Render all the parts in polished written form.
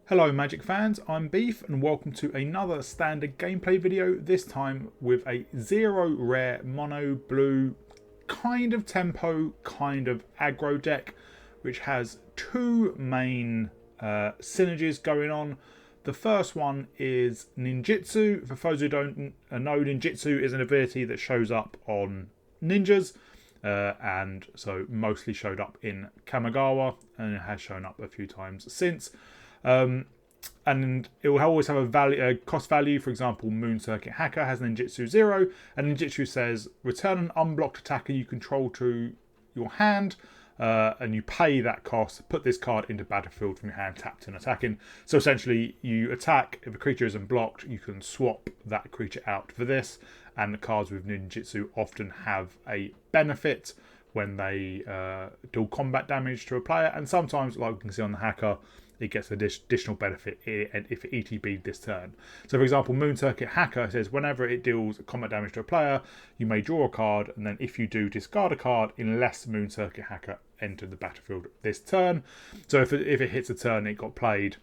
Hello Magic fans, I'm Beef and welcome to another standard gameplay video, this time with a 0 rare mono blue kind of tempo, kind of aggro deck, which has two main synergies going on. The first one is ninjutsu. For those who don't know, ninjutsu is an ability that shows up on ninjas, and so mostly showed up in Kamigawa, and it has shown up a few times since. And it will always have a cost value. For example, Moon Circuit Hacker has ninjutsu 0, and ninjutsu says return an unblocked attacker you control to your hand, and you pay that cost. Put this card into battlefield from your hand, tapped and attacking. So essentially, you attack. If a creature isn't blocked, you can swap that creature out for this. And the cards with ninjutsu often have a benefit when they deal combat damage to a player, and sometimes, like we can see on the hacker, it gets an additional benefit if it ETB'd this turn. So for example, Moon Circuit Hacker says whenever it deals combat damage to a player, you may draw a card, and then if you do, discard a card unless Moon Circuit Hacker entered the battlefield this turn. So if it hits a turn it got played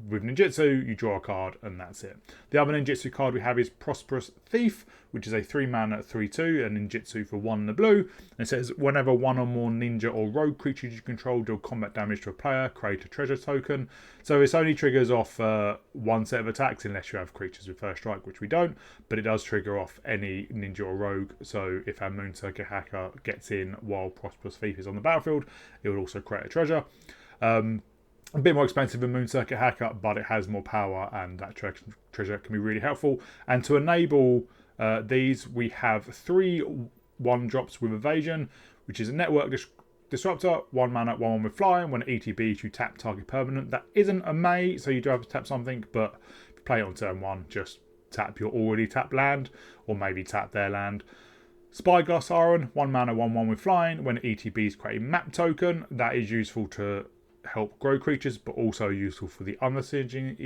with ninjutsu, you draw a card and that's it. The other ninjutsu card we have is Prosperous Thief, which is a 3-mana 3/2 and ninjutsu for 1 in the blue. And it says whenever one or more ninja or rogue creatures you control deal combat damage to a player, create a treasure token. So this only triggers off one set of attacks unless you have creatures with first strike, which we don't, but it does trigger off any ninja or rogue. So if our Moon Circuit Hacker gets in while Prosperous Thief is on the battlefield, it will also create a treasure. A bit more expensive than Moon Circuit Hacker, but it has more power, and that treasure can be really helpful. And to enable these, we have 3 1-drops with evasion, which is a network disruptor, 1 mana, 1/1 with flying. When it ETBs, you tap target permanent. That isn't a May, so you do have to tap something, but if you play it on turn 1, just tap your already tapped land, or maybe tap their land. Spyglass Siren, 1 mana, 1/1 with flying. When it ETBs, create a map token. That is useful to help grow creatures, but also useful for the other synergy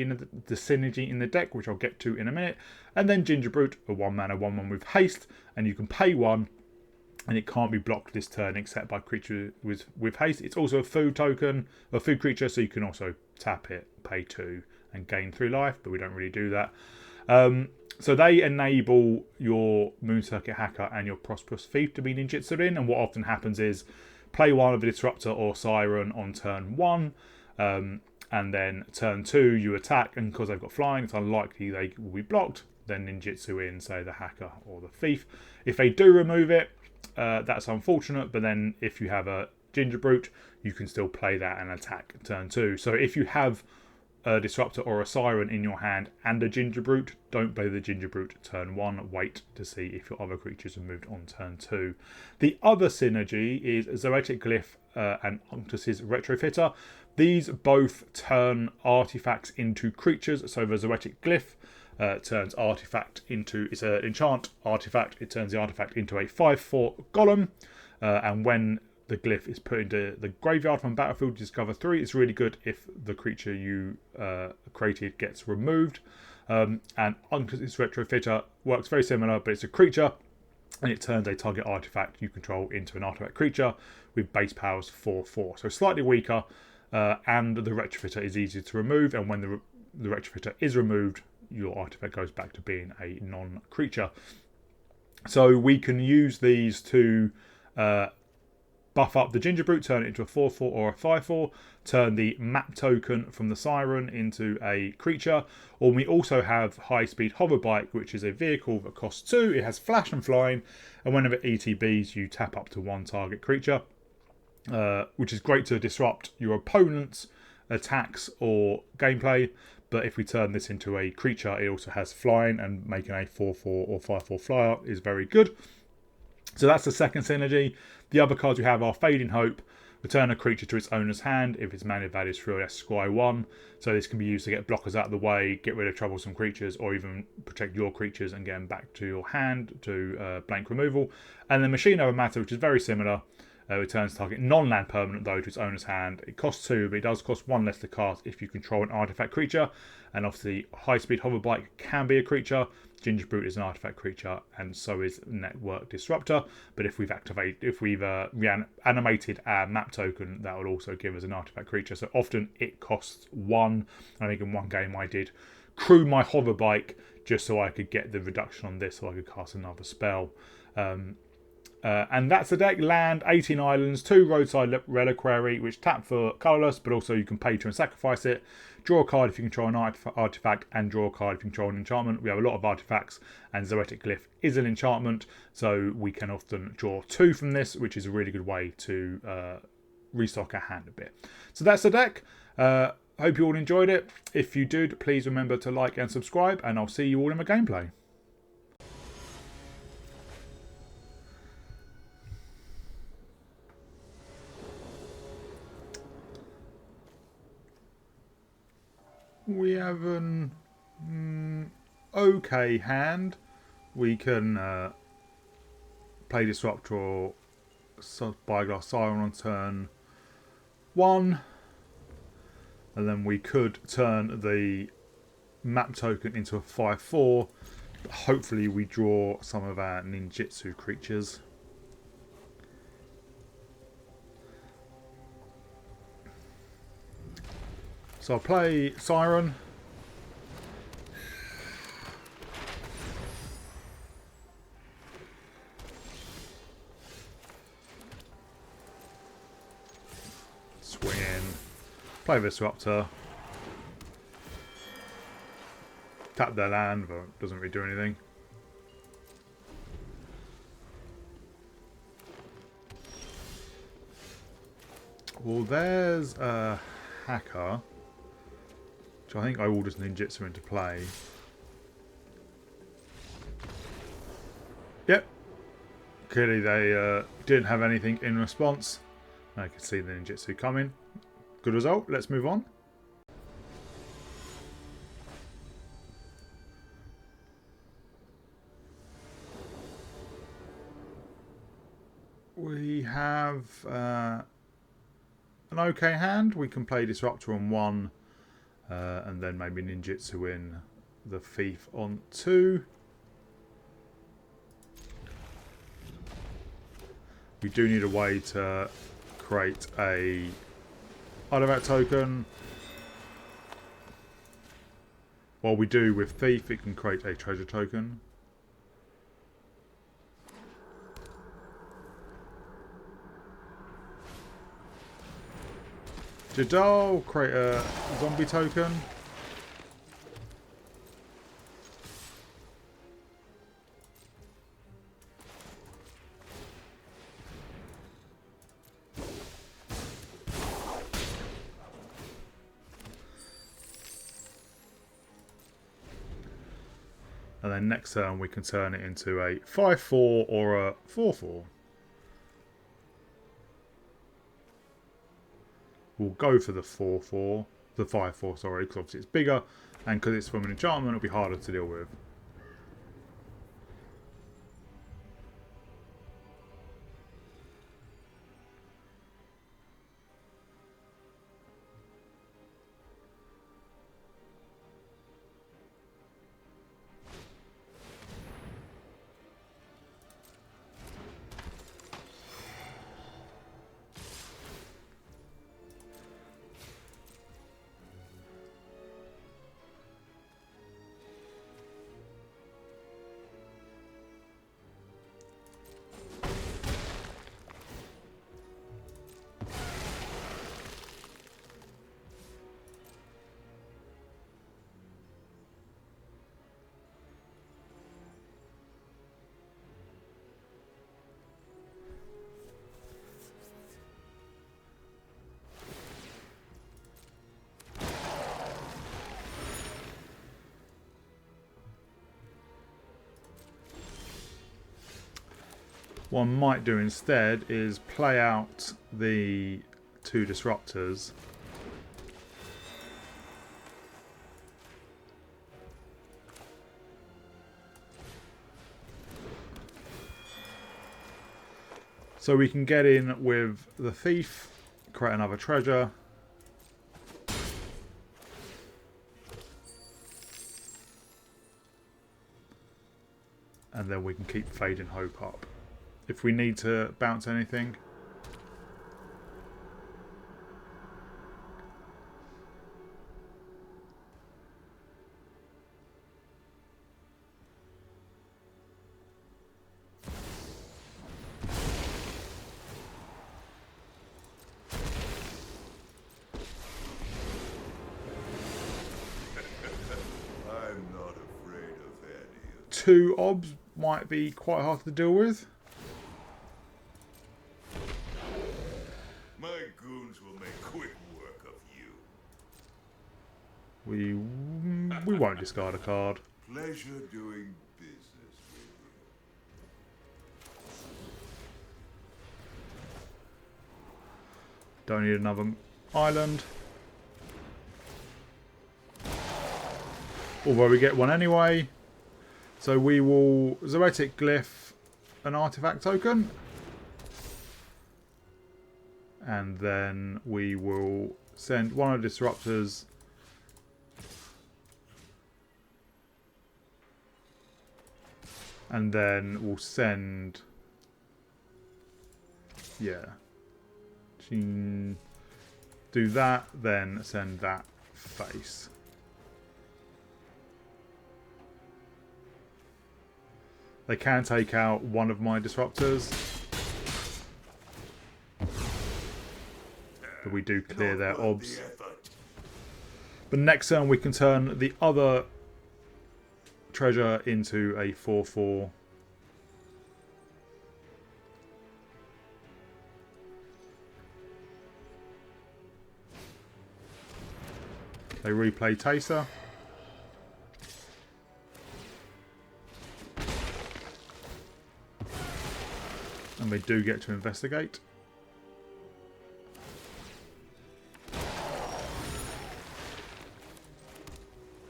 in the deck, which I'll get to in a minute. And then Ginger Brute, a 1 mana 1/1 with haste, and you can pay 1, and it can't be blocked this turn except by creature with haste. It's also a food token, a food creature, so you can also tap it, pay 2, and gain 3 life, but we don't really do that. So they enable your Moon Circuit Hacker and your Prosperous Thief to be ninjutsu in, and what often happens is play 1 of a Disruptor or Siren on turn 1, and then turn 2 you attack, and because they've got flying, it's unlikely they will be blocked, then ninjutsu in, say, the Hacker or the Thief. If they do remove it, that's unfortunate, but then if you have a Ginger Brute, you can still play that and attack turn 2. So if you have a Disruptor or a Siren in your hand and a Ginger Brute, don't play the Ginger Brute turn 1. Wait to see if your other creatures are moved on turn 2. The other synergy is Zoetic Glyph and Unctus's Retrofitter. These both turn artifacts into creatures. So the Zoetic Glyph turns artifact into, it's an enchant artifact. It turns the artifact into a 5/4 golem, and when the glyph is put into the graveyard from battlefield, you discover 3. It's really good if the creature you created gets removed. And Unctus's Retrofitter works very similar, but it's a creature, and it turns a target artifact you control into an artifact creature with base powers 4/4. So slightly weaker, and the Retrofitter is easier to remove, and when the Retrofitter is removed, your artifact goes back to being a non-creature. So we can use these to buff up the Ginger Brute, turn it into a 4/4 or a 5/4, turn the map token from the Siren into a creature, or we also have High Speed Hover Bike, which is a vehicle that costs 2, it has flash and flying, and whenever ETBs you tap up to 1 target creature, which is great to disrupt your opponent's attacks or gameplay. But if we turn this into a creature, it also has flying, and making a 4/4 or 5/4 flyer is very good. So that's the second synergy. The other cards we have are Fading Hope. Return a creature to its owner's hand if its mana value is 3 or less, scry 1. So this can be used to get blockers out of the way, get rid of troublesome creatures, or even protect your creatures and get them back to your hand to blank removal. And then Machine Over Matter, which is very similar. Returns target non-land permanent though to its owner's hand. It costs 2, but it does cost 1 less to cast if you control an artifact creature. And obviously, high-speed hoverbike can be a creature. Ginger Brute is an artifact creature, and so is Network Disruptor. But if we've reanimated our map token, that will also give us an artifact creature. So often it costs 1. I think in one game I did crew my hoverbike just so I could get the reduction on this, so I could cast another spell. And that's the deck. Land, 18 islands, 2 roadside reliquary, which tap for colourless, but also you can pay to and sacrifice it. Draw a card if you control an artifact, and draw a card if you control an enchantment. We have a lot of artifacts, and Zoetic Glyph is an enchantment, so we can often draw 2 from this, which is a really good way to restock our hand a bit. So that's the deck. Hope you all enjoyed it. If you did, please remember to like and subscribe, and I'll see you all in my gameplay. We have an okay hand. We can play Disruptor or Spyglass Siren on turn 1. And then we could turn the map token into a 5/4. Hopefully we draw some of our ninjutsu creatures. So I'll play Siren. Swing in. Play Disruptor. Tap their land, but doesn't really do anything. Well, there's a hacker, which I think I will just ninjutsu into play. Yep. Clearly they didn't have anything in response. I can see the ninjutsu coming. Good result. Let's move on. We have an okay hand. We can play Disruptor on 1, and then maybe ninjutsu in the Thief on 2. We do need a way to create a artifact token. While we do with Thief, it can create a treasure token. Jadal, create a zombie token. And then next turn we can turn it into a 5/4 or a 4/4. We'll go for the 4/4, the 5/4, sorry, because obviously it's bigger, and because it's from an enchantment, it'll be harder to deal with. What I might do instead is play out the 2 disruptors. So we can get in with the thief, create another treasure. And then we can keep Fading Hope up. If we need to bounce anything. I'm not afraid of any. 2 obs might be quite hard to deal with. My goons will make quick work of you. We won't discard a card. Pleasure doing business with you. Don't need another island. Although we get one anyway. So we will Zoetic Glyph an artifact token. And then we will send one of the disruptors. And then we'll send... Yeah. Do that, then send that face. They can take out one of my disruptors. But we do clear their obs. But next turn we can turn the other treasure into a 4/4. They replay Taser. And we do get to investigate.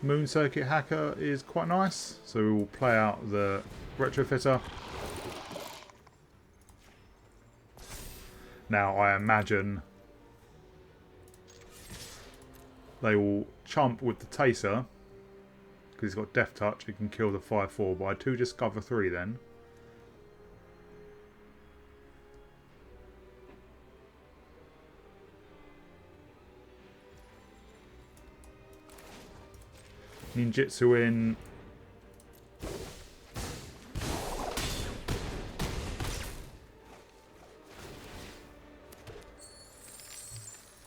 Moon Circuit Hacker is quite nice. So we will play out the Retrofitter. Now I imagine they will chump with the Taser. Because he's got Death Touch, he can kill the 5/4. But I do discover 3 then. Ninjutsu in.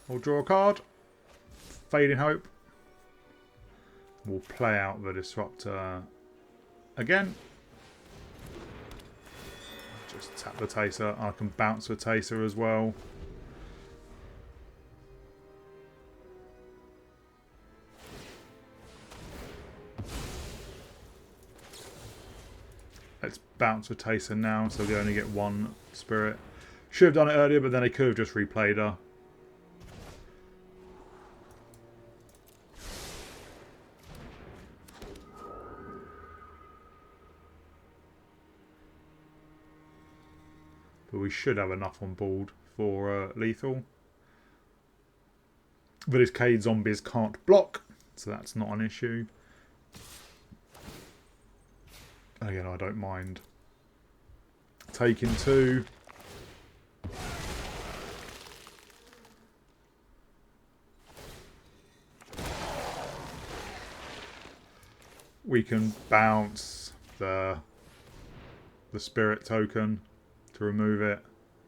We'll draw a card. Fading Hope. We'll play out the Disruptor again. Just tap the Taser. I can bounce the Taser as well. Let's bounce with Taser now, so they only get 1 spirit. Should have done it earlier, but then they could have just replayed her. But we should have enough on board for lethal. But his Cade zombies can't block, so that's not an issue. Again, I don't mind taking 2. We can bounce the spirit token to remove it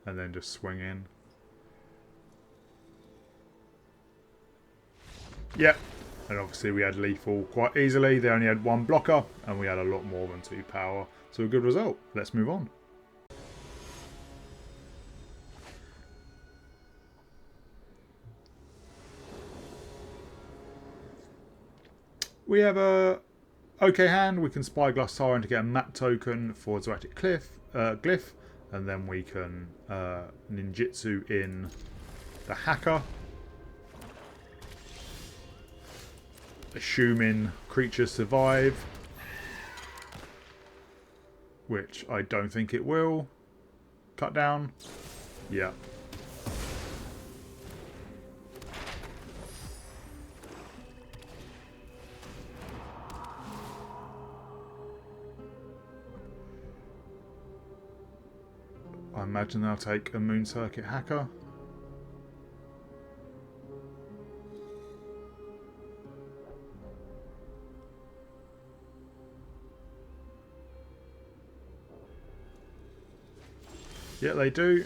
and then just swing in. Yep. And obviously we had lethal quite easily. They only had 1 blocker and we had a lot more than 2 power. So a good result. Let's move on. We have a okay hand. We can Spyglass Siren to get a map token for Zoetic Glyph. And then we can ninjutsu in the hacker. Assuming creatures survive, which I don't think it will. cut down? Yeah. I imagine they'll take a Moon Circuit Hacker. Yeah, they do.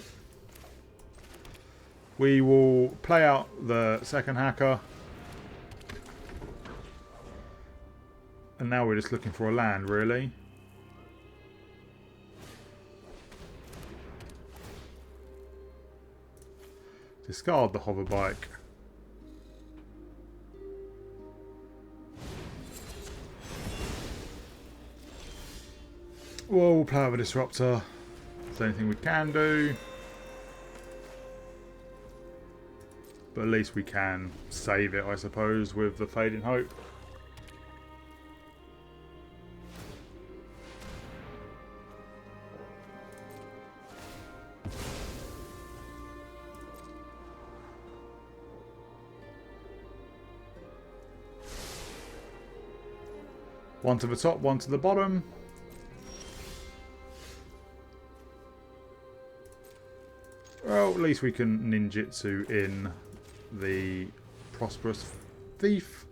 We will play out the second hacker. And now we're just looking for a land, really. Discard the hover bike. We'll play out the disruptor. Is there anything we can do? But at least we can save it, I suppose, with the Fading Hope. One to the top, one to the bottom. Well, at least we can ninjutsu in the Prosperous Thief.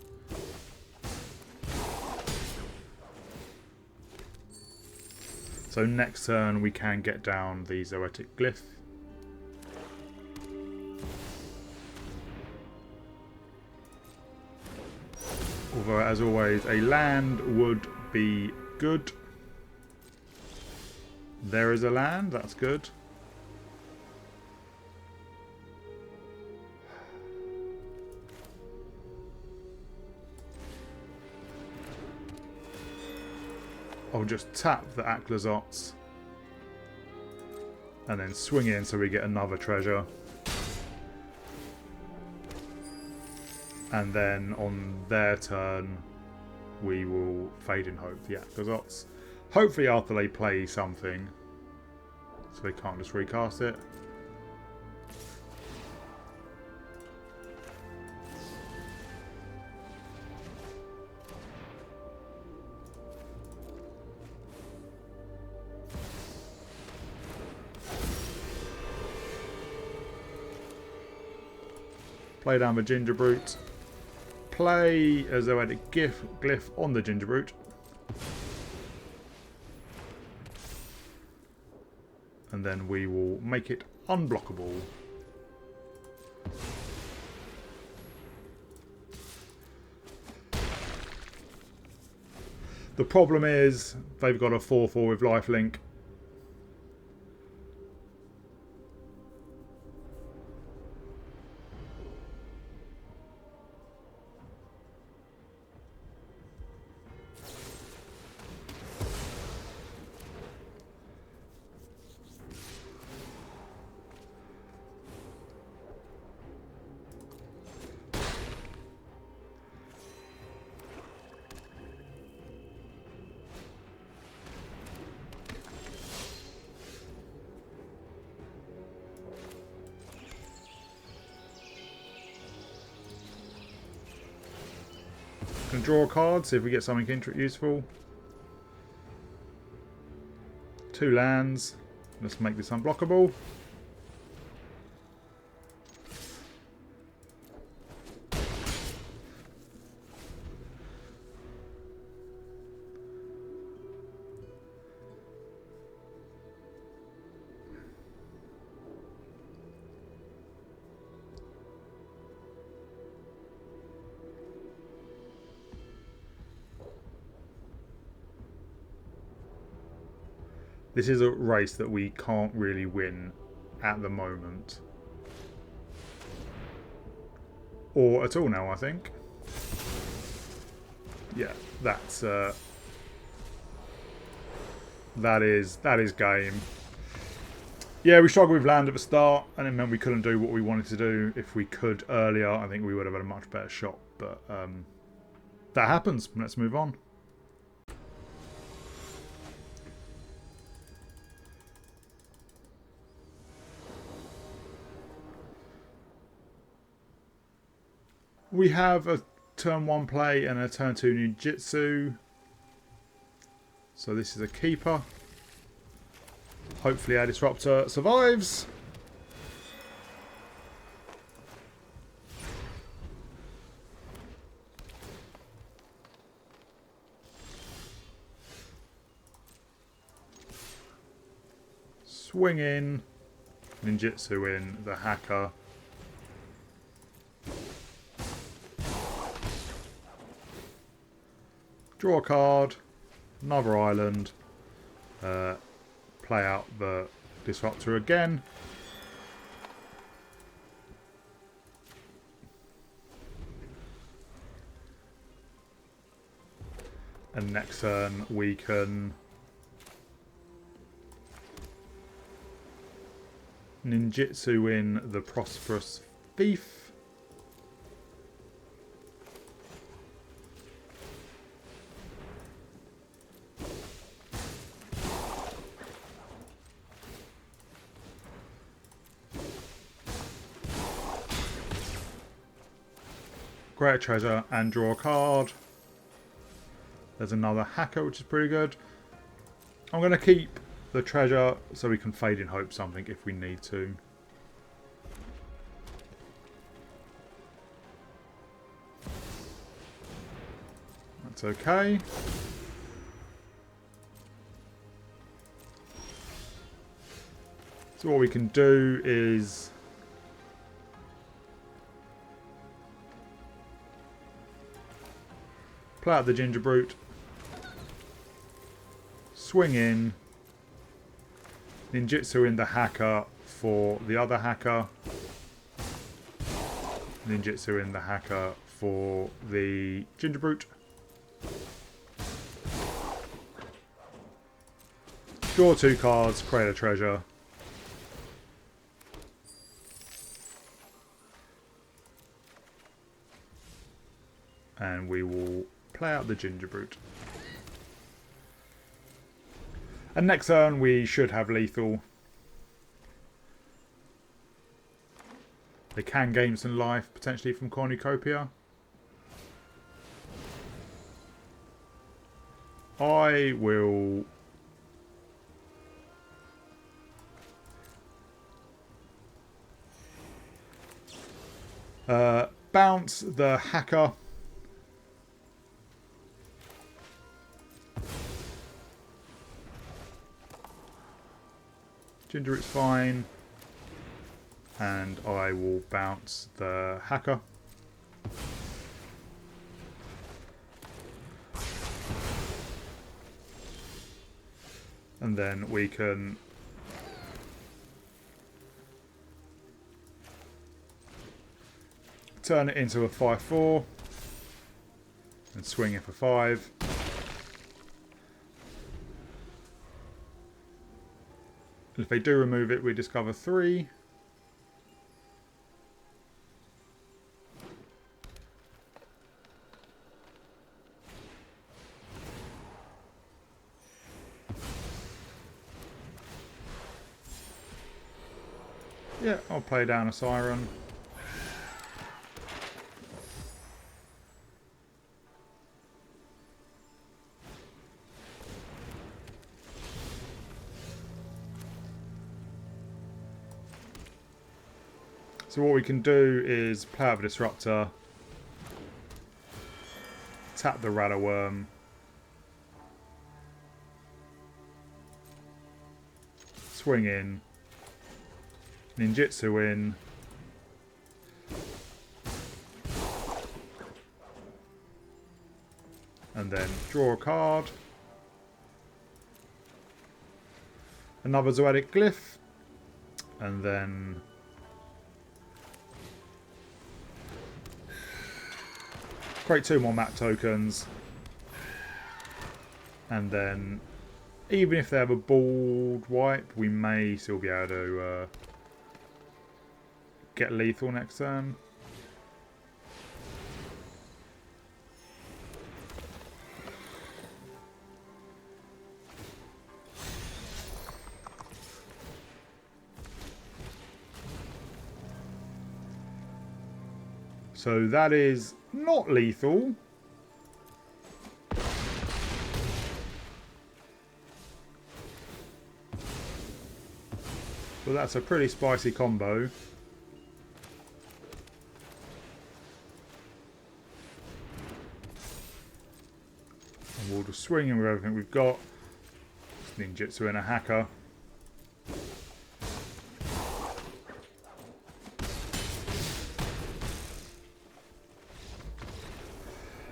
So next turn we can get down the Zoetic Glyph. Although, as always, a land would be good. There is a land, that's good. I'll just tap the Aklazots and then swing in so we get another treasure. And then on their turn, we will Fade in Hope the Aklazots. Hopefully after they play something, so they can't just recast it. Play down the Ginger Brute. Play a Zoetic Glyph on the Ginger Brute. And then we will make it unblockable. The problem is they've got a 4/4 with lifelink. Can draw a card, see if we get something useful. 2 lands. Let's make this unblockable. This is a race that we can't really win at the moment. Or at all now, I think. Yeah, that's that is game. Yeah, we struggled with land at the start, and it meant we couldn't do what we wanted to do. If we could earlier, I think we would have had a much better shot. But that happens. Let's move on. We have a turn 1 play and a turn 2 ninjutsu. So this is a keeper. Hopefully our disruptor survives. Swing in, ninjutsu in, the hacker. Draw a card, another island, play out the disruptor again. And next turn we can ninjutsu in the prosperous thief. Great treasure and draw a card. There's another hacker, which is pretty good. I'm going to keep the treasure so we can fade in hope something if we need to. That's okay. So what we can do is play out the Ginger Brute, swing in, ninjutsu in the hacker for the other hacker, ninjutsu in the hacker for the Ginger Brute, draw 2 cards, create a treasure, and we will play out the Ginger Brute. And next turn we should have lethal. They can gain some life potentially from Cornucopia. I will bounce the hacker. Ginger, it's fine. And I will bounce the hacker. And then we can turn it into a 5/4 and swing it for 5. If they do remove it, we discover 3. Yeah, I'll play down a Siren. So what we can do is play out the Disruptor, tap the Rattleworm, swing in, ninjutsu in, and then draw a card, another Zoetic Glyph, and then create 2 more map tokens, and then even if they have a bald wipe, we may still be able to get lethal next turn. So that is not lethal. But that's a pretty spicy combo. And we'll just swing in with everything we've got. Ninjutsu and a hacker.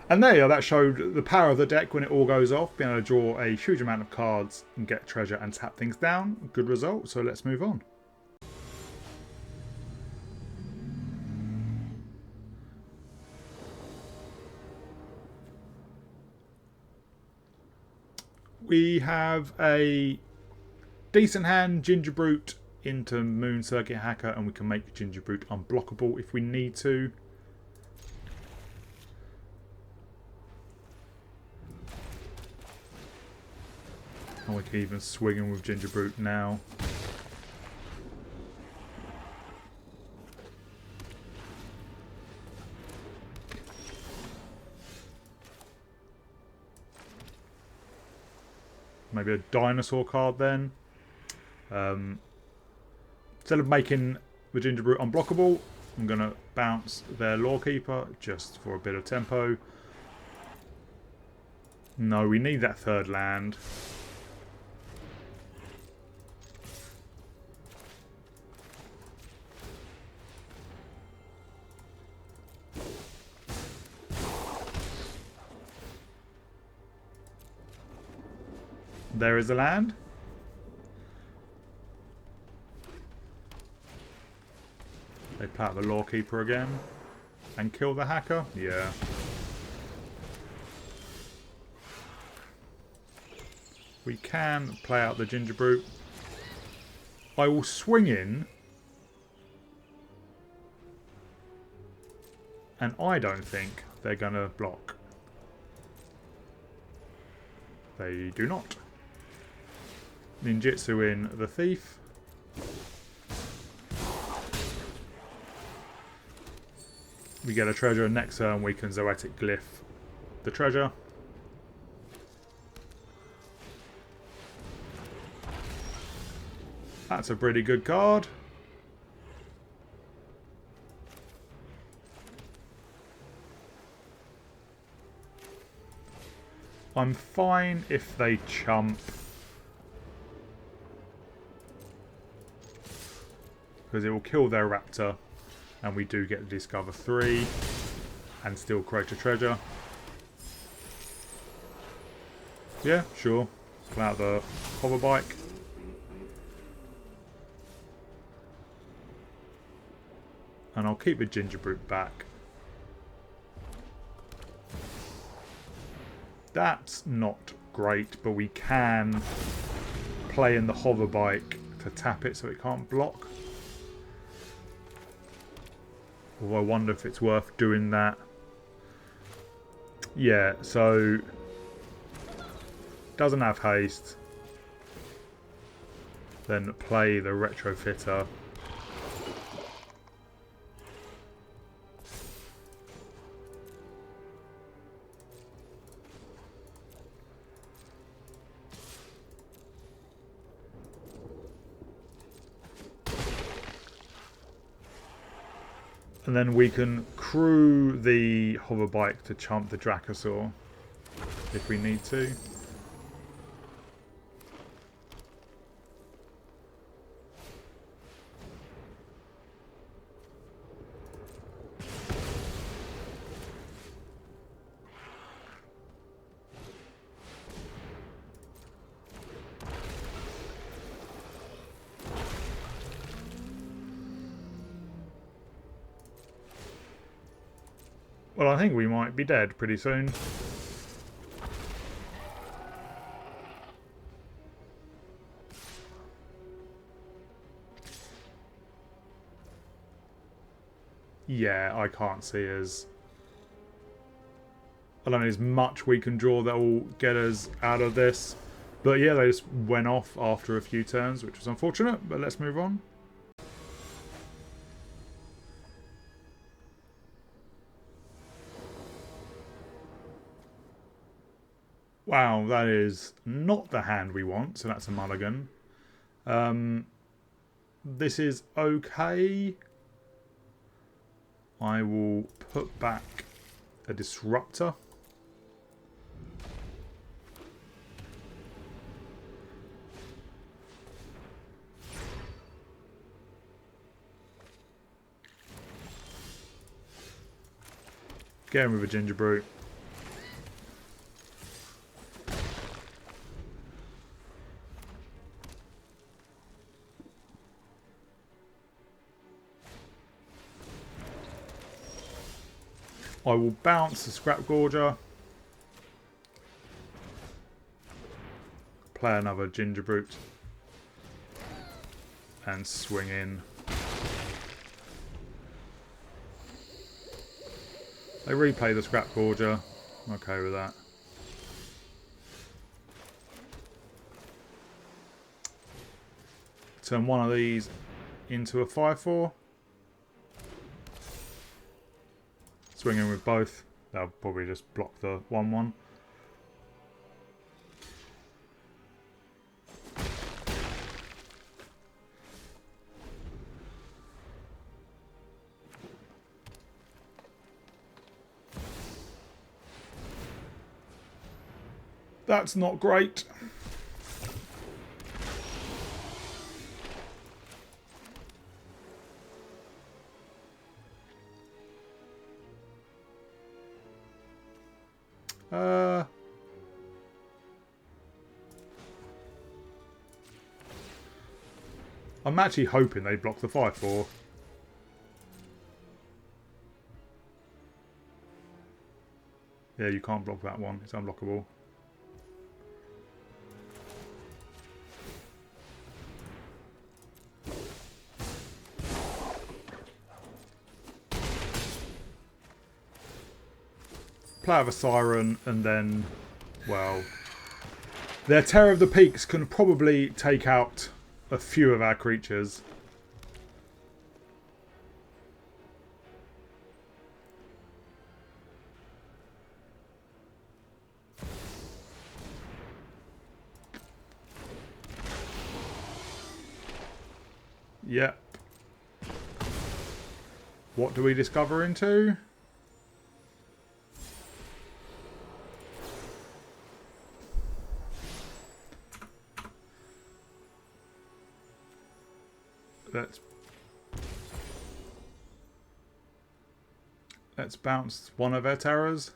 And there you go, that showed the power of the deck when it all goes off, being able to draw a huge amount of cards and get treasure and tap things down. Good result, so let's move on. We have a decent hand, Ginger Brute into Moon Circuit Hacker, and we can make Ginger Brute unblockable if we need to. And we can even swing in with Ginger Brute now. Maybe a dinosaur card then. Instead of making the Ginger Brute unblockable, I'm going to bounce their Lawkeeper just for a bit of tempo. No, we need that third land. There is a land. They play out the Lawkeeper again. And kill the hacker? Yeah. We can play out the Ginger Brute. I will swing in. And I don't think they're going to block. They do not. Ninjutsu in the Thief. We get a treasure. Next turn we can Zoetic Glyph the treasure. That's a pretty good card. I'm fine if they chump. Because it will kill their raptor. And we do get to discover 3. And still create a treasure. Yeah, sure. Pull out the hover bike. And I'll keep the Ginger Brute back. That's not great, but we can play in the hover bike to tap it so it can't block. Although I wonder if it's worth doing that. Yeah, so doesn't have haste. Then play the retrofitter. And then we can crew the hover bike to chump the Dracosaur if we need to. Well, I think we might be dead pretty soon. Yeah, I can't see us. I don't think there's much we can draw that will get us out of this. But yeah, they just went off after a few turns, which was unfortunate, but let's move on. Wow, that is not the hand we want, so that's a mulligan. This is okay. I will put back a disruptor. Get him with a ginger brute. I will bounce the scrap gorger. Play another ginger brute. And swing in. They replay the scrap gorger. I'm okay with that. Turn one of these into a 5/4. Swing in with both. That'll probably just block the 1/1. That's not great. I'm actually hoping they block the 5/4. Yeah, you can't block that one. It's unblockable. Play out a siren and then, well, their Terror of the Peaks can probably take out a few of our creatures. Yep. What do we discover into? Let's bounce one of our terrors.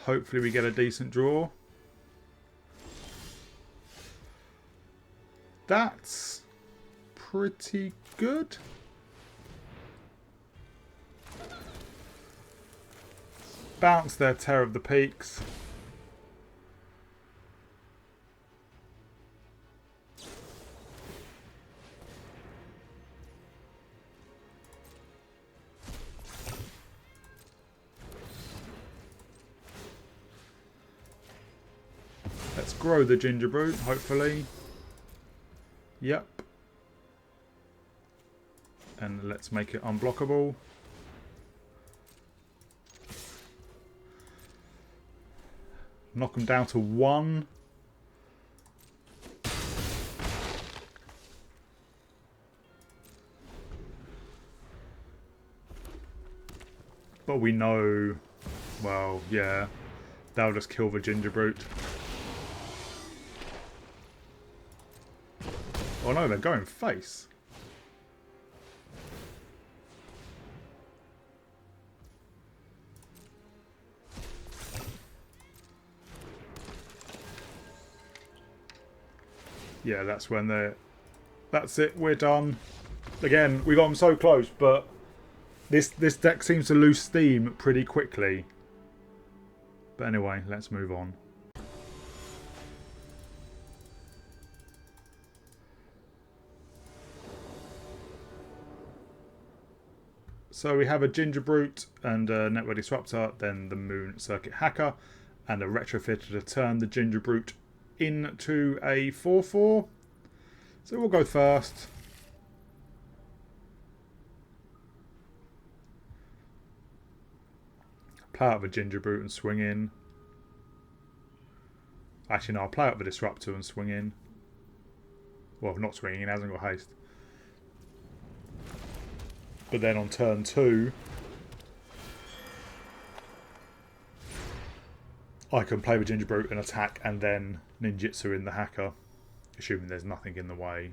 Hopefully we get a decent draw. That's pretty good. Bounce their Terror of the Peaks. Let's grow the ginger brute, hopefully. Yep. And let's make it unblockable. Knock them down to 1. But we know, well, yeah, they'll just kill the ginger brute. Oh no, they're going face. Yeah, that's when they're... That's it, we're done. Again, we got them so close, but this deck seems to lose steam pretty quickly. But anyway, let's move on. So we have a Ginger Brute and a Network Disruptor, then the Moon Circuit Hacker, and a Retrofitter to turn the Ginger Brute into a 4/4. So we'll go first. Play out the Ginger Brute and swing in. Actually, no, I'll play out the Disruptor and swing in. Well, not swinging, it hasn't got haste. But then on turn 2, I can play the Ginger Brute and attack and then ninjutsu in the hacker, assuming there's nothing in the way.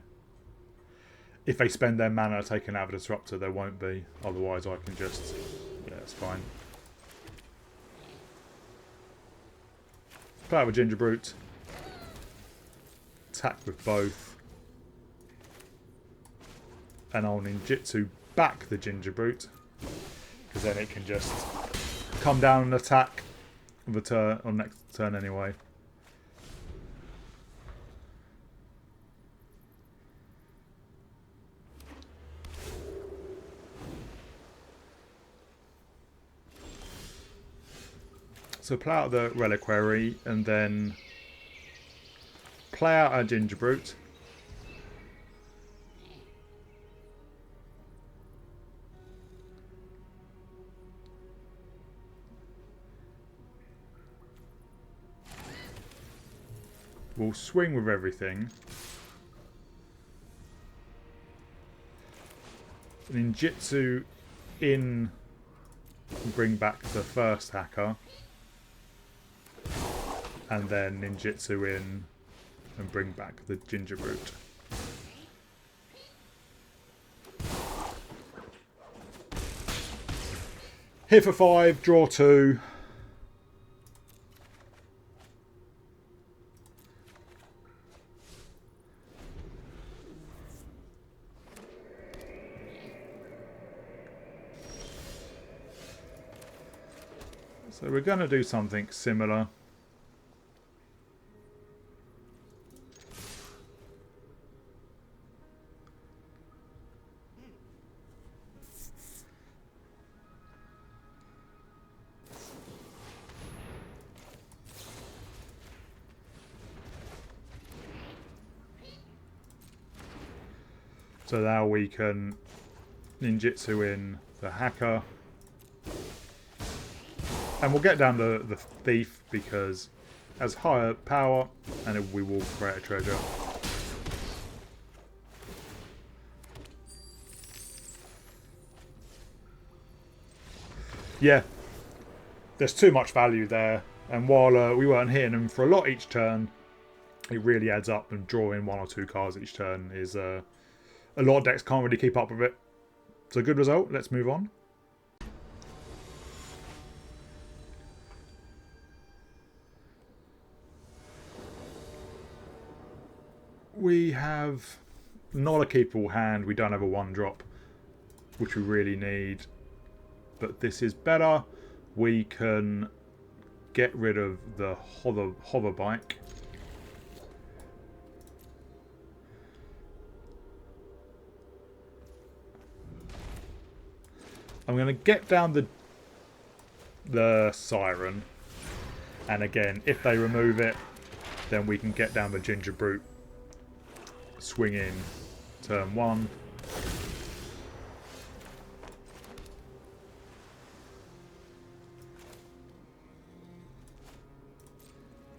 If they spend their mana taking out the Disruptor, there won't be. Otherwise, I can just... yeah, it's fine. Play out with Ginger Brute. Attack with both. And I'll ninjutsu back the Ginger Brute. Because then it can just come down and attack the turn on next turn anyway. So play out the Reliquary and then play out our Ginger Brute. We'll swing with everything. Ninjutsu in and bring back the first hacker. And then ninjutsu in and bring back the Ginger Brute. Hit for 5, draw 2. So we're going to do something similar. So now we can ninjutsu in the hacker. And we'll get down to the thief because it has higher power and we will create a treasure. Yeah, there's too much value there. And while we weren't hitting them for a lot each turn, it really adds up, and drawing 1 or 2 cards each turn is... a lot of decks can't really keep up with it. It's a good result. Let's move on. We have not a keepable hand. We don't have a 1-drop, which we really need. But this is better. We can get rid of the hover bike. I'm going to get down the Siren. And again, if they remove it, then we can get down the Ginger Brute. Swing in turn 1.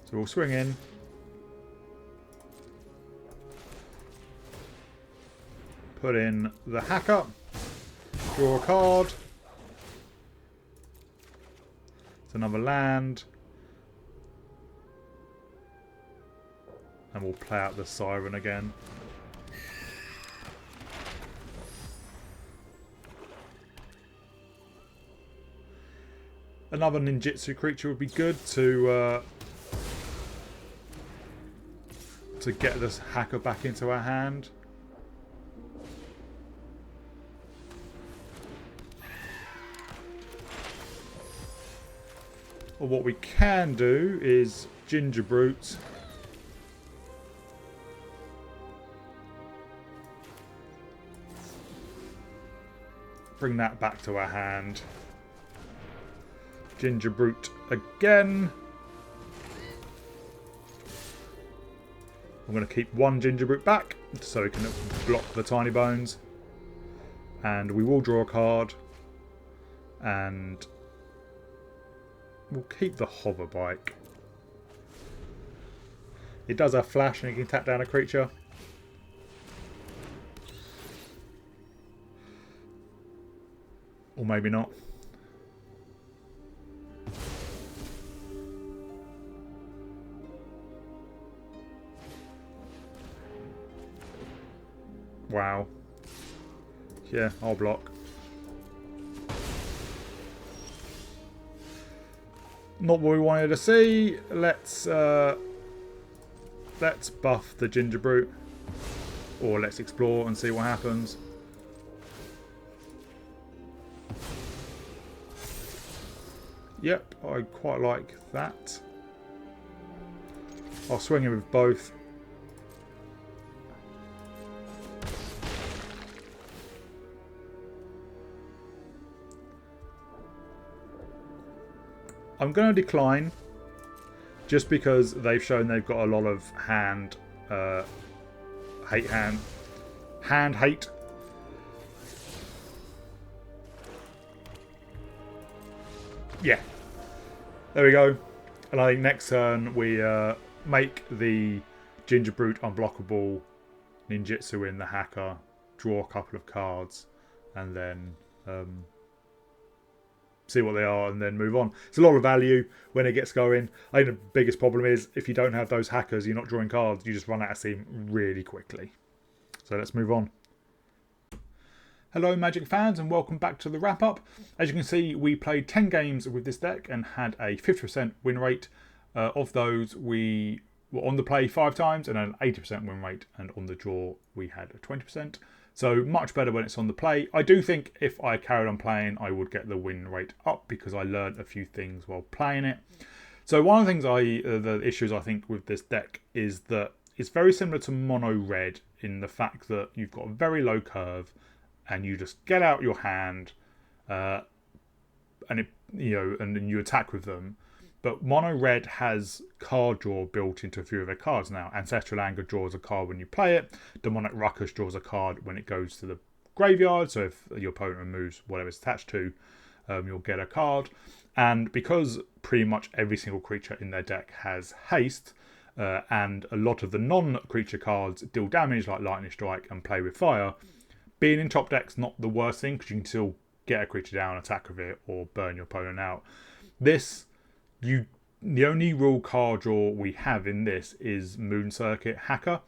So we'll swing in. Put in the hacker. Draw a card. It's another land. And we'll play out the Siren again. Another ninjutsu creature would be good to get this hacker back into our hand. Or what we can do is Ginger Brute. Bring that back to our hand. Ginger Brute again. I'm going to keep 1 Ginger Brute back so we can block the tiny bones. And we will draw a card. And We'll keep the hover bike. It does have flash and you can tap down a creature. Or maybe not. Wow. Yeah, I'll block. Not what we wanted to see. Let's buff the Ginger Brute. Or let's explore and see what happens. Yep, I quite like that. I'll swing him with both. I'm going to decline just because they've shown they've got a lot of hand hate. Yeah, there we go. And I think next turn we make the Ginger Brute unblockable, ninjutsu in the hacker, draw a couple of cards, and then see what they are and then move on. It's a lot of value when it gets going. I think the biggest problem is if you don't have those hackers, you're not drawing cards, you just run out of steam really quickly. So let's move on. Hello Magic fans and welcome back to the wrap up. As you can see, we played 10 games with this deck and had a 50% win rate. Of those, we were on the play 5 times and an 80% win rate, and on the draw we had a 20%. So much better when it's on the play. I do think if I carried on playing, I would get the win rate up because I learned a few things while playing it. So one of the things the issues I think with this deck is that it's very similar to mono red in the fact that you've got a very low curve and you just get out your hand and then you attack with them. But mono red has card draw built into a few of their cards now. Ancestral Anger draws a card when you play it. Demonic Ruckus draws a card when it goes to the graveyard. So if your opponent removes whatever it's attached to, you'll get a card. And because pretty much every single creature in their deck has haste, and a lot of the non-creature cards deal damage like Lightning Strike and play with fire, being in top deck's not the worst thing because you can still get a creature down, attack with it, or burn your opponent out. The only rule card draw we have in this is Moon Circuit Hacker,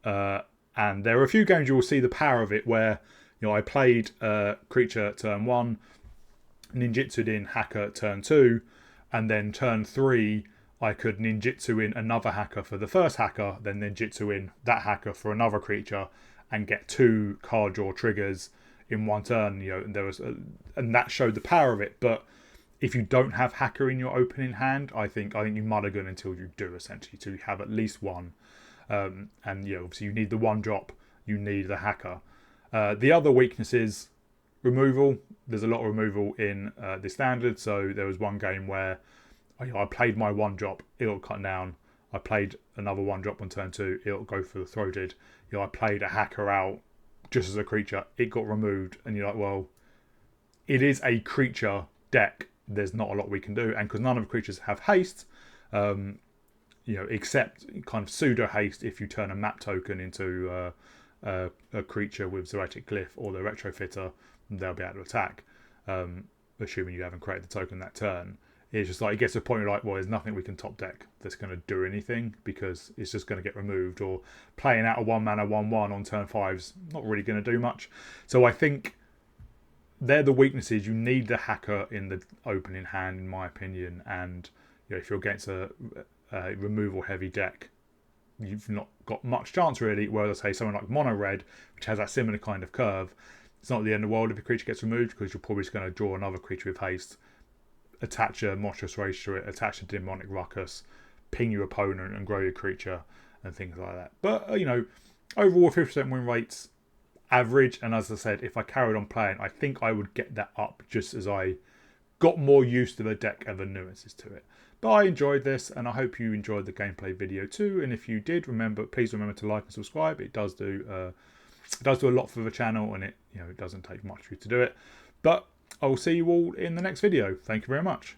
and there are a few games you will see the power of it where I played creature turn 1, ninjutsu'd in hacker turn 2, and then turn 3 I could ninjutsu in another hacker for the first hacker, then ninjutsu in that hacker for another creature, and get 2 card draw triggers in one turn. And that showed the power of it, but if you don't have hacker in your opening hand, I think you mulligan until you do, essentially, to have at least one. And obviously you need the 1-drop, you need the hacker. The other weakness is removal. There's a lot of removal in the standard. So there was one game where I played my 1-drop, it'll cut down. I played another 1-drop on turn 2, it'll go for the throated. I played a hacker out just as a creature, it got removed, and you're like, well, it is a creature deck. There's not a lot we can do, and because none of the creatures have haste, except kind of pseudo haste if you turn a map token into a creature with Zoetic Glyph or the retrofitter, they'll be able to attack, assuming you haven't created the token that turn. It's just like it gets to a point where like, well, there's nothing we can top deck that's going to do anything because it's just going to get removed, or playing out a 1-mana 1/1 on turn 5's not really going to do much. So I think they're the weaknesses. You need the hacker in the opening hand, in my opinion, and if you're against a removal heavy deck, you've not got much chance really. Whereas I say someone like mono red, which has that similar kind of curve, it's not the end of the world if a creature gets removed because you're probably just going to draw another creature with haste, attach a monstrous rage to it, attach a demonic ruckus, ping your opponent and grow your creature and things like that. But overall 50% win rates, average, and as I said, if I carried on playing, I think I would get that up just as I got more used to the deck and the nuances to it. But I enjoyed this, and I hope you enjoyed the gameplay video too. And if you did, please remember to like and subscribe. It does do a lot for the channel, and it doesn't take much for you to do it. But I will see you all in the next video. Thank you very much.